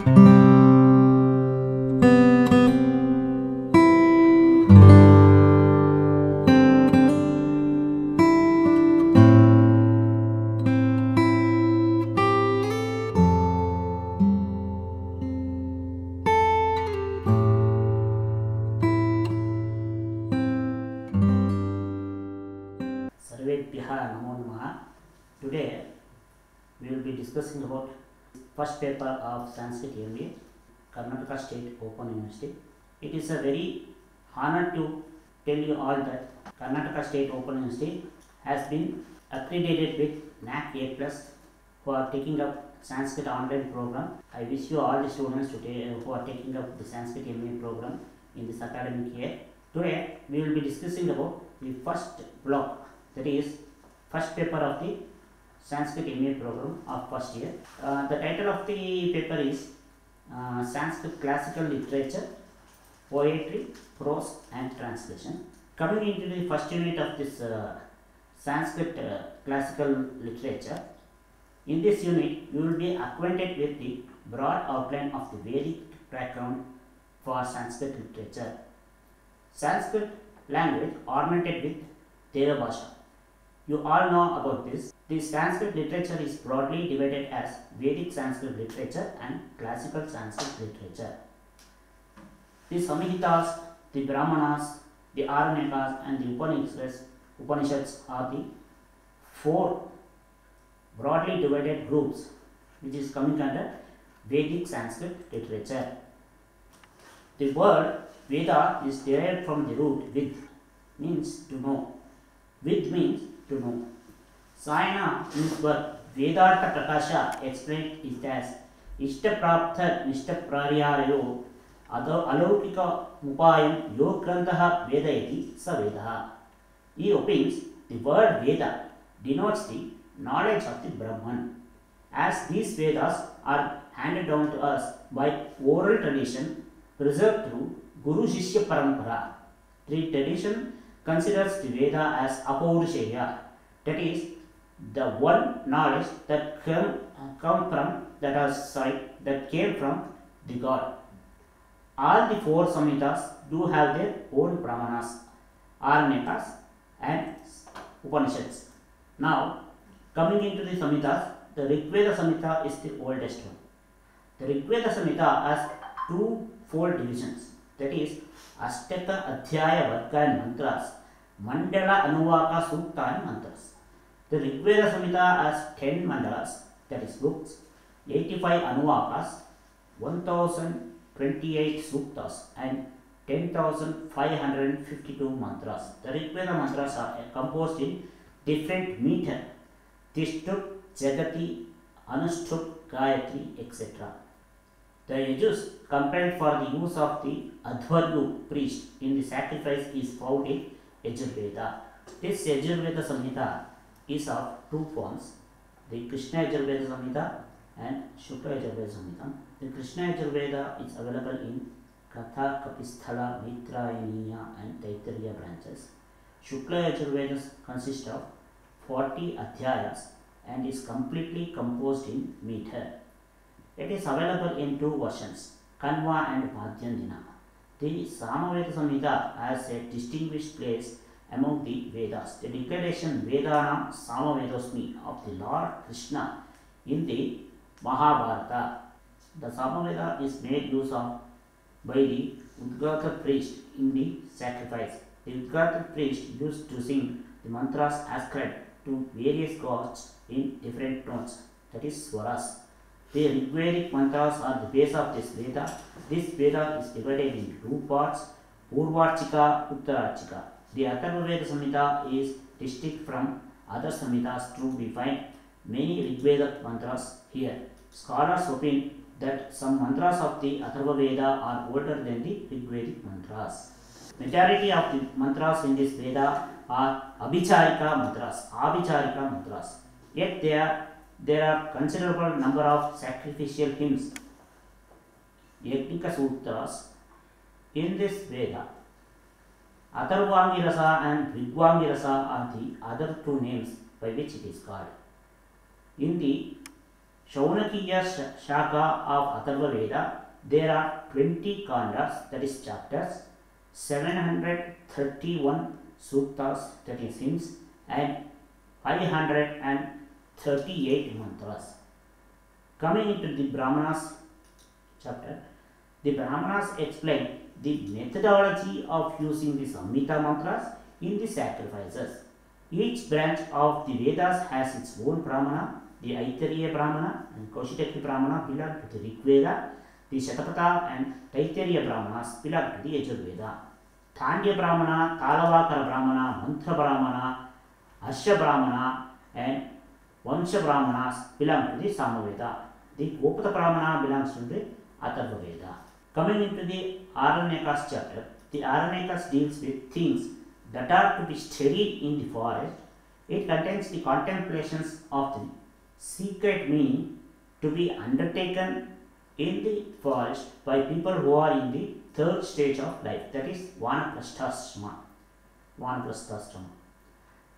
Today we will be discussing about first paper of Sanskrit MA, Karnataka State Open University. It is a very honor to tell you all that Karnataka State Open University has been accredited with NAC A+ who are taking up Sanskrit online program. I wish you all the students today who are taking up the Sanskrit MA program in this academic year. Today we will be discussing about the first block, that is first paper of the Sanskrit MA program of first year. The title of the paper is Sanskrit Classical Literature, Poetry, Prose and Translation. Coming into the first unit of this Sanskrit Classical Literature, in this unit you will be acquainted with the broad outline of the Vedic background for Sanskrit literature. Sanskrit language ornamented with Deva Bhasha. You all know about this. The Sanskrit literature is broadly divided as Vedic Sanskrit literature and classical Sanskrit literature. The Samhitas, the Brahmanas, the Aranyakas and the Upanishads are the four broadly divided groups which is coming under Vedic Sanskrit literature. The word Veda is derived from the root Vid, means to know. Vid means to know. Sayana means birth. Vedartha Prakasha explained it as Ishtapraptha Nishtapraryayo Alaukika Mupayam Yo Grantaha Vedayati Sa Vedaha. He opines the word Veda denotes the knowledge of the Brahman. As these Vedas are handed down to us by oral tradition preserved through Guru Shishya Parampara, the tradition considers the Veda as Apaurushaya, that is, the one knowledge that came from the God. All the four Samhitas do have their own Brahmanas, Aranyakas and Upanishads. Now, coming into the Samhitas, the Rigveda Samhita is the oldest one. The Rigveda Samhita has two-fold divisions, that is, Ashtaka Adhyaya Varga and Mantras, Mandala Anuvaka Sukta and Mantras. The Rigveda Samhita has 10 mandalas, that is books, 85 Anuvakas, 1028 Suktas and 10,552 mantras. The Rigveda mantras are composed in different meter, Tishtut, Jagati, Anushtup, Gayatri, etc. The Yajus compiled for the use of the Adhvaryu priest in the sacrifice is found in Yajurveda. This Yajurveda Samhita is of two forms, the Krishna Yajurveda Samhita and Shukla Yajurveda Samhita. The Krishna Yajurveda is available in Katha, Kapisthala, Mitrayaniya and Taittiriya branches. Shukla Yajurveda consists of 40 adhyayas and is completely composed in meter. It is available in two versions, Kanva and Madhyandina. The Samaveda Samhita has a distinguished place among the Vedas. The declaration Vedanam Samavedosmi of the Lord Krishna in the Mahabharata. The Samaveda is made use of by the Udgata priest in the sacrifice. The Udgata priest used to sing the mantras ascribed to various gods in different tones, that is swaras. The Rigvedic mantras are the base of this Veda. This Veda is divided into two parts, Purvarchika, Uttarachika. The Atharvaveda Samhita is distinct from other Samhitas to we find many Rigvedic mantras here. Scholars opine that some mantras of the Atharvaveda are older than the Rigvedic mantras. Majority of the mantras in this Veda are Abhicharika mantras. Yet there are considerable number of sacrificial hymns, Yajnika Sutras, in this Veda. Atharvangirasa and Rigvangirasa are the other two names by which it is called. In the Shaunakiya Shaka of Atharva Veda, there are 20 kandas, that is chapters, 731 suttas, that is hymns, and 538 mantras. Coming into the Brahmanas chapter, the Brahmanas explain the methodology of using the Samhita mantras in the sacrifices. Each branch of the Vedas has its own Brahmana. The Aitariya Brahmana and Kaushitaki Brahmana belong to the Rig Veda. The Shatapatha and Taittiriya Brahmanas belong to the Yajurveda. Thandya Brahmana, Talavakara Brahmana, Mantra Brahmana, Asha Brahmana and Vamsha Brahmanas belong to the Samaveda. The Gopata Brahmana belongs to the Atharva Veda. Coming into the Aranyakas chapter, the Aranyakas deals with things that are to be studied in the forest. It contains the contemplations of the secret meaning to be undertaken in the forest by people who are in the third stage of life, that is Vanaprasthashrama.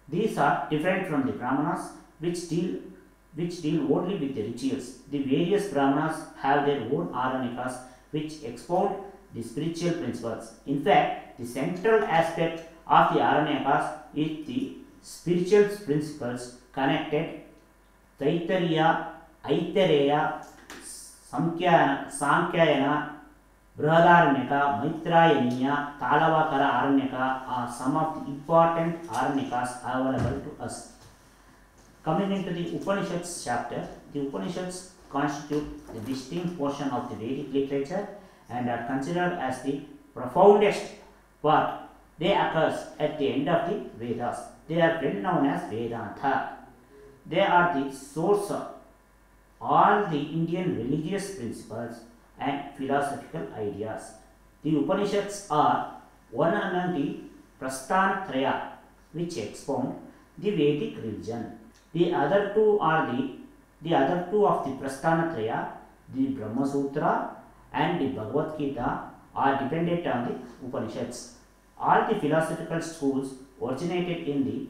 These are different from the Brahmanas which deal only with the rituals. The various Brahmanas have their own Aranyakas which expound the spiritual principles. In fact, the central aspect of the Aranyakas is the spiritual principles connected Taittiriya, Aitareya, Samkhayana, Brihadaranyaka, Maitrayaniya, Talavakara Aranyaka are some of the important Aranyakas available to us. Coming into the Upanishads chapter, the Upanishads constitute a distinct portion of the Vedic literature and are considered as the profoundest part. They occur at the end of the Vedas. They are well known as Vedanta. They are the source of all the Indian religious principles and philosophical ideas. The Upanishads are one among the Prasthanatraya, which expound the Vedic religion. The other two of the Prasthanatraya, the Brahma Sutra and the Bhagavad Gita, are dependent on the Upanishads. All the philosophical schools originated in the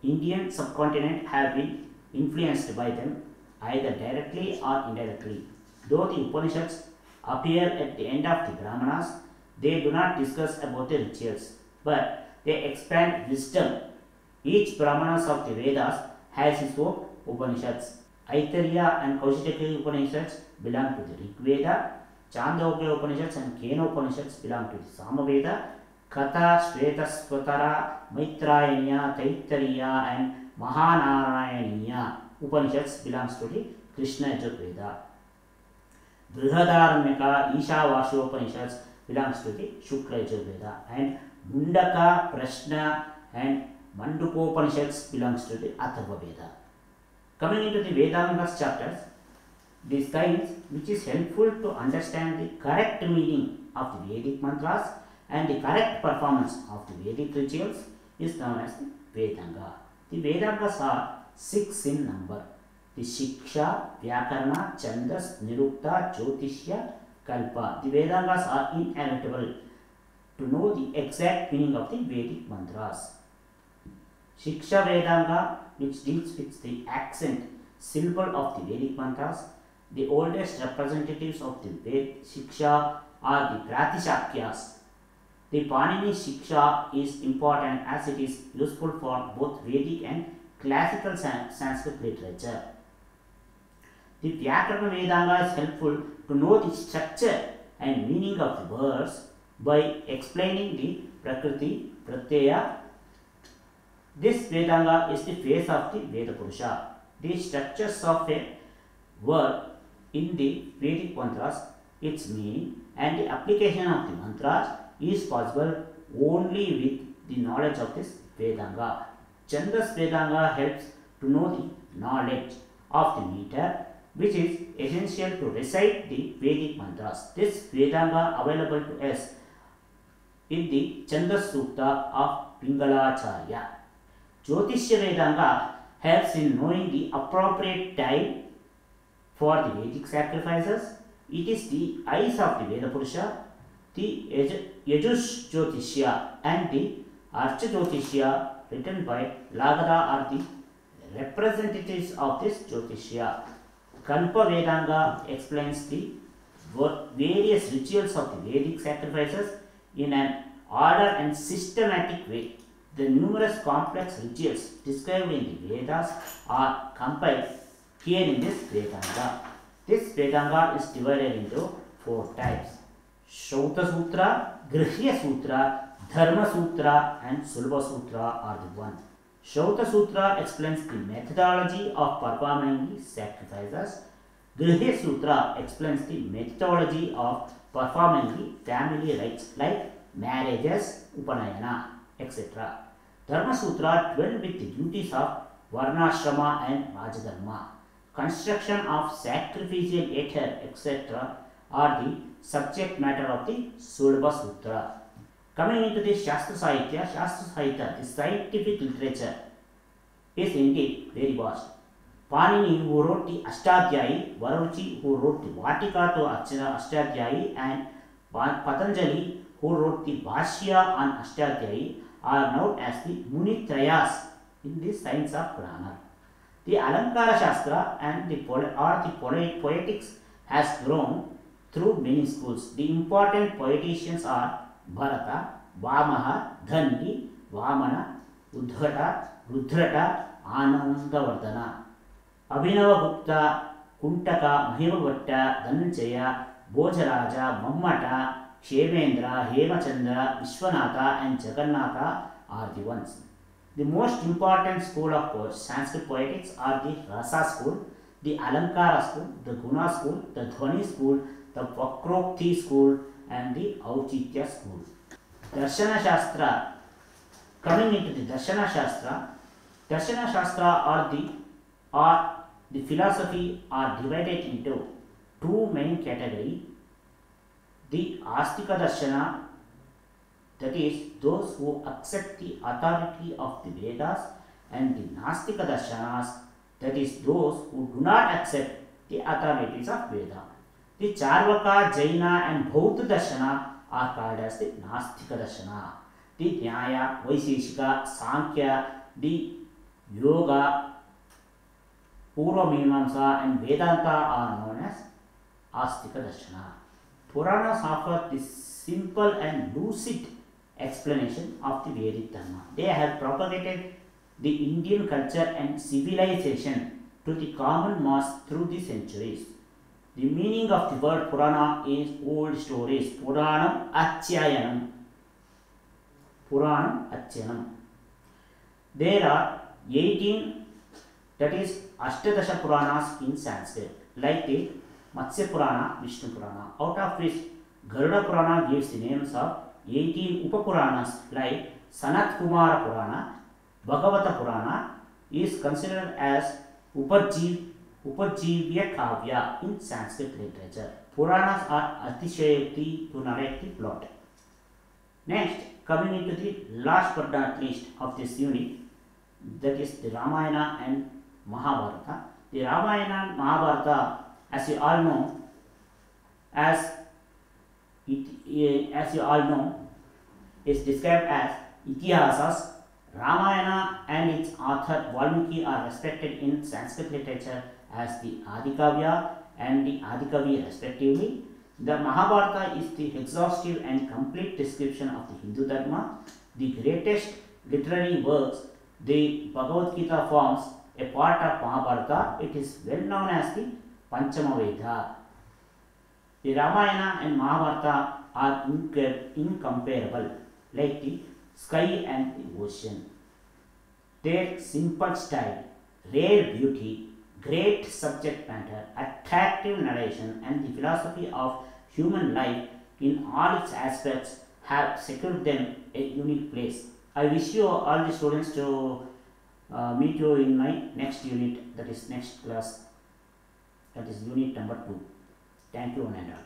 Indian subcontinent have been influenced by them either directly or indirectly. Though the Upanishads appear at the end of the Brahmanas, they do not discuss about the rituals, but they expand wisdom. Each Brahmanas of the Vedas has his own Upanishads. Aitariya and Kaushitaki Upanishads belong to the Rig Veda. Chandogya Upanishads and Kena Upanishads belong to the Samaveda. Katha, Shvetasvatara, Maitrayaniya, Taittiriya and Mahanarayaniya Upanishads belongs to the Krishna Yajurveda. Brihadaranyaka, Ishavasya Upanishads belongs to the Shukla Yajurveda. And Mundaka, Prashna and Mandukopanishads belongs to the Atharva Veda. Coming into the Vedangas chapters, the science which is helpful to understand the correct meaning of the Vedic mantras and the correct performance of the Vedic rituals is known as the Vedanga. The Vedangas are 6 in number. The Shiksha, Vyakarana, Chandas, Nirukta, Jyotishya, Kalpa. The Vedangas are inevitable to know the exact meaning of the Vedic mantras. Shiksha Vedanga, which deals with the accent syllable of the Vedic mantras. The oldest representatives of the Vedic Shiksha are the Pratishakyas. The Panini Shiksha is important as it is useful for both Vedic and classical Sanskrit literature. The Vyakarana Vedanga is helpful to know the structure and meaning of the words by explaining the Prakriti, Pratyaya. This Vedanga is the face of the Veda Purusha. The structures of a word in the Vedic mantras, its meaning and the application of the mantras is possible only with the knowledge of this Vedanga. Chandas Vedanga helps to know the knowledge of the meter, which is essential to recite the Vedic mantras. This Vedanga available to us in the Chandas Sukta of Pingalacharya. Jyotishya Vedanga helps in knowing the appropriate time for the Vedic sacrifices. It is the eyes of the Veda Purusha. The Yajush Jyotishya and the Archa Jyotishya written by Lagada are the representatives of this Jyotishya. Kalpa Vedanga explains the various rituals of the Vedic sacrifices in an order and systematic way. The numerous complex rituals described in the Vedas are compiled here in this Vedanga. This Vedanga is divided into 4 types: Shrauta Sutra, Grihya Sutra, Dharma Sutra, and Sulabha Sutra are the one. Shrauta Sutra explains the methodology of performing the sacrifices. Grihya Sutra explains the methodology of performing the family rites like marriages, upanayana, etc. Dharma Sutra dwells with the duties of varnashrama and rajadharma. Construction of sacrificial altar, etc. are the subject matter of the Sulabha Sutra. Coming into the Shastra Sahitya, the scientific literature is indeed very vast. Panini, who wrote the Ashtadhyayi, Varuchi, who wrote the Vatika to Ashtadhyayi, and Patanjali, who wrote the Bhashya on Ashtadhyayi, are known as the Munitrayas in the science of grammar. The Alankara Shastra and the poetics has grown through many schools. The important poeticians are Bharata, Vamaha, Dhanvi, Vamana, Uddhata, Rudhrata, Anandavardhana. Abhinava Gupta, Kuntaka, Mahimavatta, Dhananjaya, Bhojaraja, Mammata, Kshemendra, Hemachandra, Vishwanatha, and Jagannatha are the ones. The most important school of Sanskrit poetics are the Rasa school, the Alankara school, the Guna school, the Dhwani school, the Vakrokti school, and the Auchitya school. Darshana Shastra. Coming into the Darshana Shastra are the philosophy are divided into 2 main categories. The Astika Darshana, that is those who accept the authority of the Vedas, and the Nastika Darshanas, that is those who do not accept the authorities of Veda. The Charvaka, Jaina, and Bauddha Darshana are called as the Nastika Darshana. The Nyaya, Vaiseshika, Sankhya, the Yoga, Purva Mimamsa, and Vedanta are known as Astika Darshana. Puranas offer this simple and lucid explanation of the Vedic Dharma. They have propagated the Indian culture and civilization to the common mass through the centuries. The meaning of the word Purana is old stories. Puranam Achyayanam. Puranam Achyanam. There are 18, that is Ashtadasha Puranas in Sanskrit, like the Matsya Purana, Vishnu Purana, out of which Garuda Purana gives the names of 18 Upapuranas like Sanat Kumara Purana. Bhagavata Purana is considered as Upajivya Kavya in Sanskrit literature. Puranas are Atishayukti to narrate the plot. Next, coming into the last but not least of this unit, that is the Ramayana and Mahabharata. The Ramayana and Mahabharata, as you all know, is described as Itihasas. Ramayana and its author Valmiki are respected in Sanskrit literature as the Adikavya and the Adikavi respectively. The Mahabharata is the exhaustive and complete description of the Hindu Dharma. The greatest literary works, the Bhagavad Gita, forms a part of Mahabharata. It is well known as the Panchama Veda. The Ramayana and Mahabharata are incomparable, like the sky and the ocean. Their simple style, rare beauty, great subject matter, attractive narration, and the philosophy of human life in all its aspects have secured them a unique place. I wish you all the students to meet you in my next unit, that is next class, that is unit number 2. Thank you one and all.